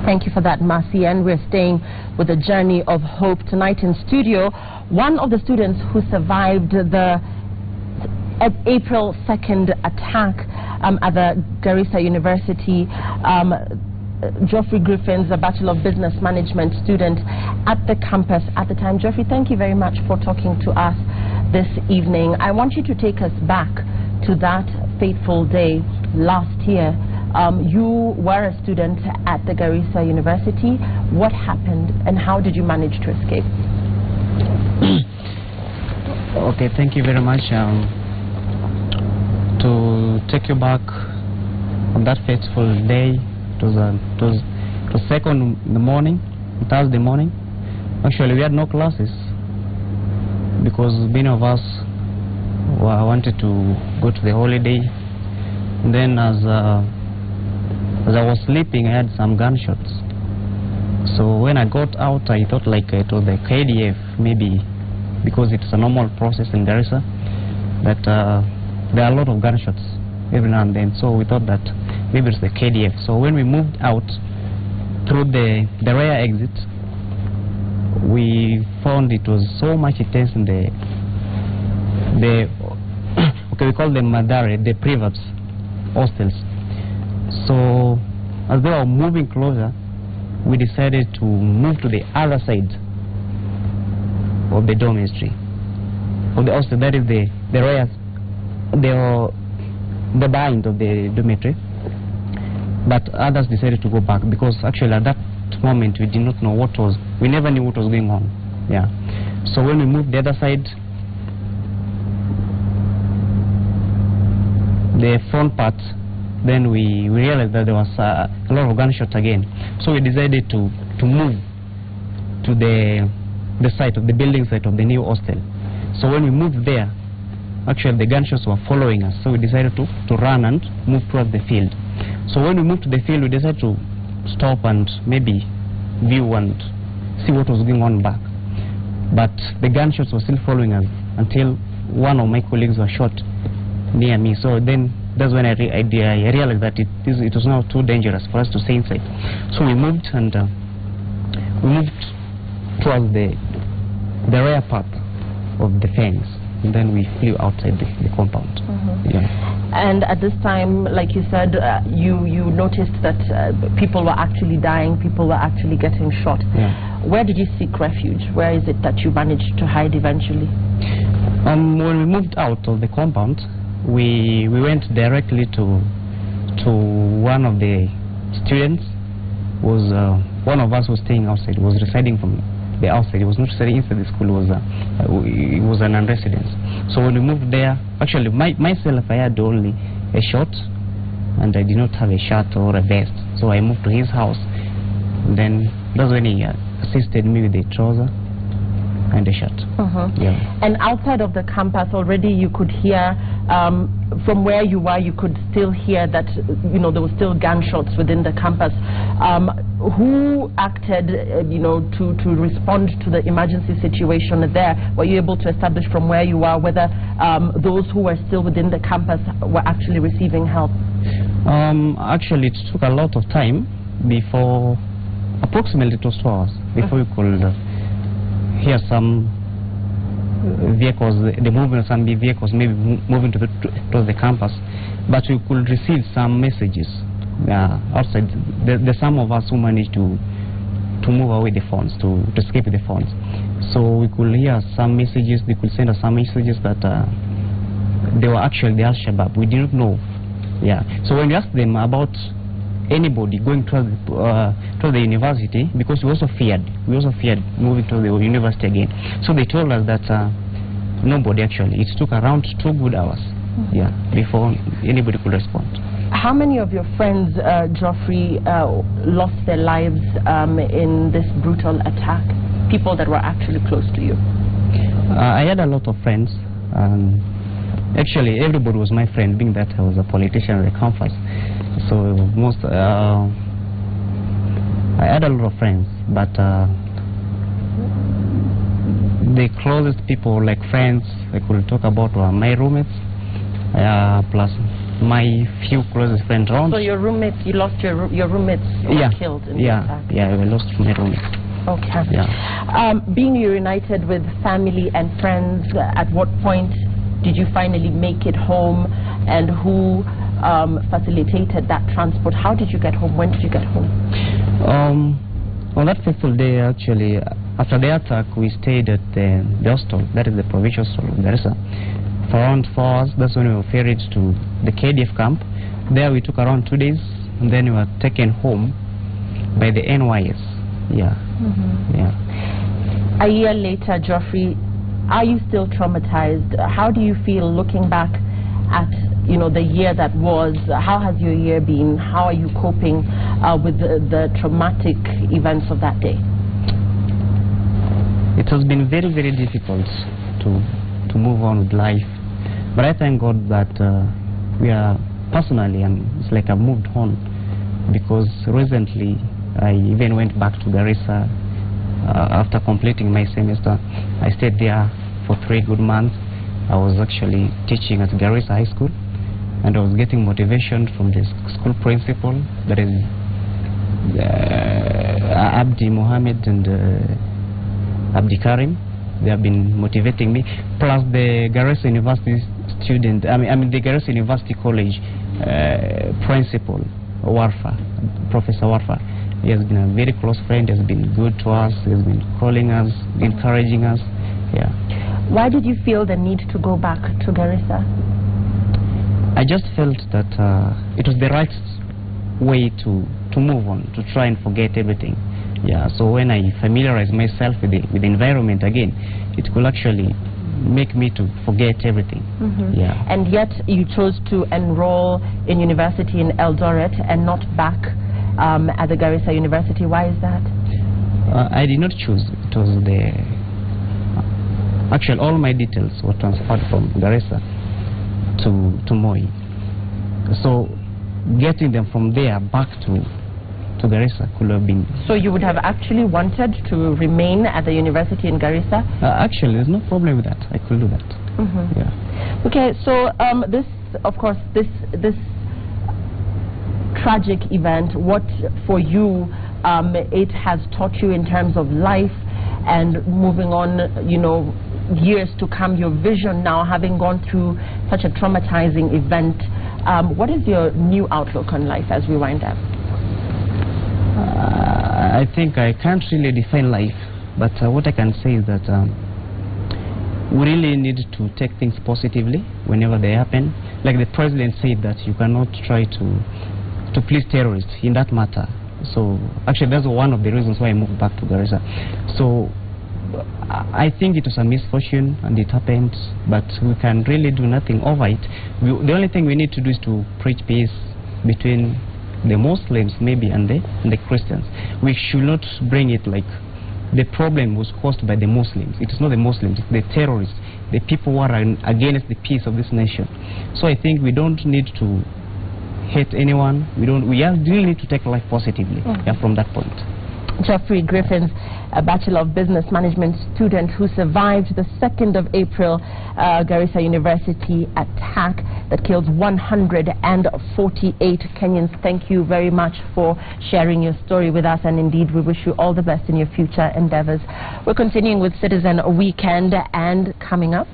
Thank you for that, Mercy. And we're staying with the journey of hope tonight in studio. One of the students who survived the April 2nd attack at the Garissa University, Geoffrey Griffins, a Bachelor of Business Management student at the campus at the time. Geoffrey, thank you very much for talking to us this evening. I want you to take us back to that fateful day last year. You were a student at the Garissa University. What happened and how did you manage to escape? Okay, thank you very much. To take you back on that fateful day, it was second in the morning, Thursday morning. Actually, we had no classes because many of us wanted to go to the holiday. And then as I was sleeping, I had some gunshots. So when I got out, I thought like it was the KDF, maybe, because it's a normal process in Garissa, that there are a lot of gunshots every now and then. So we thought that maybe it's the KDF. So when we moved out through the rear exit, we found it was so much intense in okay, we call them Madare, the private hostels. So as they were moving closer, we decided to move to the other side of the dormitory, of the hostel, that is the rear, the bind of the dormitory. But others decided to go back because actually at that moment we did not know we never knew what was going on. Yeah. So when we moved the other side, the front part, then we realized that there was a lot of gunshots again. So we decided to move to the site of the building site of the new hostel. So when we moved there, actually the gunshots were following us. So we decided to run and move towards the field. So when we moved to the field, we decided to stop and maybe view and see what was going on back. But the gunshots were still following us until one of my colleagues was shot near me. So then that's when I realized that it was now too dangerous for us to stay inside. So we moved and we moved towards the rear part of the fence. And then we flew outside the compound. Yeah. And at this time, like you said, you noticed that people were actually dying, people were actually getting shot. Yeah. Where did you seek refuge? Where is it that you managed to hide eventually? When we moved out of the compound, we went directly to one of the students. One of us was staying outside, was residing from the outside. He was not staying inside the school. It was an unresidence. So when we moved there, actually myself, I had only a shot and I did not have a shirt or a vest. So I moved to his house. And then that's when he assisted me with the trouser and a shirt. Yeah. And outside of the campus already you could hear, from where you were, you could still hear that, there were still gunshots within the campus. Who acted, to respond to the emergency situation there? Were you able to establish from where you are whether those who were still within the campus were actually receiving help? Actually, it took a lot of time before, approximately 2 hours, before we could hear some vehicles, the movement of some vehicles maybe moving towards the campus. But we could receive some messages outside. There's some of us who managed to move away the phones, to escape the phones. So we could hear some messages, they could send us some messages that they were actually the Al-Shabaab. We didn't know. Yeah. So when we asked them about anybody going to the university, because we also feared moving to the university again. So they told us that nobody actually. It took around 2 good hours, yeah, before anybody could respond. How many of your friends, Geoffrey, lost their lives in this brutal attack? People that were actually close to you? I had a lot of friends. Actually, everybody was my friend, being that I was a politician on the campus. So I had a lot of friends, but the closest people, like friends, I could talk about were my roommates, plus my few closest friends around. So your roommates, you lost your roommates were killed in the attack? Yeah, we lost my roommates. Okay. Yeah. Being reunited with family and friends, at what point did you finally make it home, and who facilitated that transport? How did you get home? When did you get home? On that fateful day, actually, after the attack, we stayed at the hostel, that is the provincial hostel of Garissa, for around 4 hours. That's when we were ferried to the KDF camp. There we took around 2 days, and then we were taken home by the NYS. Yeah. Yeah. A year later, Geoffrey, are you still traumatized? How do you feel looking back at the year that was? How has your year been? How are you coping with the traumatic events of that day? It has been very, very difficult to move on with life, but I thank God that we are personally, and it's like I've moved on, because recently I even went back to Garissa after completing my semester. I stayed there for 3 good months. I was actually teaching at Garissa High School, and I was getting motivation from the school principal, that is Abdi Mohammed and Abdi Karim. They have been motivating me, plus the Garissa University student, the Garissa University College principal, Warfa, Professor Warfa. He has been a very close friend. He has been good to us. He has been calling us, encouraging us. Yeah. Why did you feel the need to go back to Garissa? I just felt that it was the right way to move on, to try and forget everything. Yeah. So when I familiarized myself with the environment again, it could actually make me to forget everything. Yeah. And yet you chose to enroll in university in Eldoret and not back at the Garissa University. Why is that? I did not choose. It was actually all my details were transferred from Garissa to Moi. So getting them from there back to Garissa could have been... So you would have actually wanted to remain at the university in Garissa? Actually, there's no problem with that. I could do that. Yeah. Okay, so this, of course, this tragic event, what for you it has taught you in terms of life and moving on, years to come, your vision now, having gone through such a traumatizing event, what is your new outlook on life as we wind up? I think I can't really define life, but what I can say is that we really need to take things positively whenever they happen. Like the president said that you cannot try to please terrorists in that matter. So actually that's one of the reasons why I moved back to Garissa. So I think it was a misfortune and it happened, but we can really do nothing over it. The only thing we need to do is to preach peace between the Muslims maybe and the Christians. We should not bring it like the problem was caused by the Muslims. It is not the Muslims, it's the terrorists, the people who are against the peace of this nation. So I think we don't need to hate anyone. We really need to take life positively from that point. Geoffrey Griffins, a Bachelor of Business Management student who survived the 2nd of April Garissa University attack that killed 148 Kenyans. Thank you very much for sharing your story with us, and indeed we wish you all the best in your future endeavors. We're continuing with Citizen Weekend, and coming up,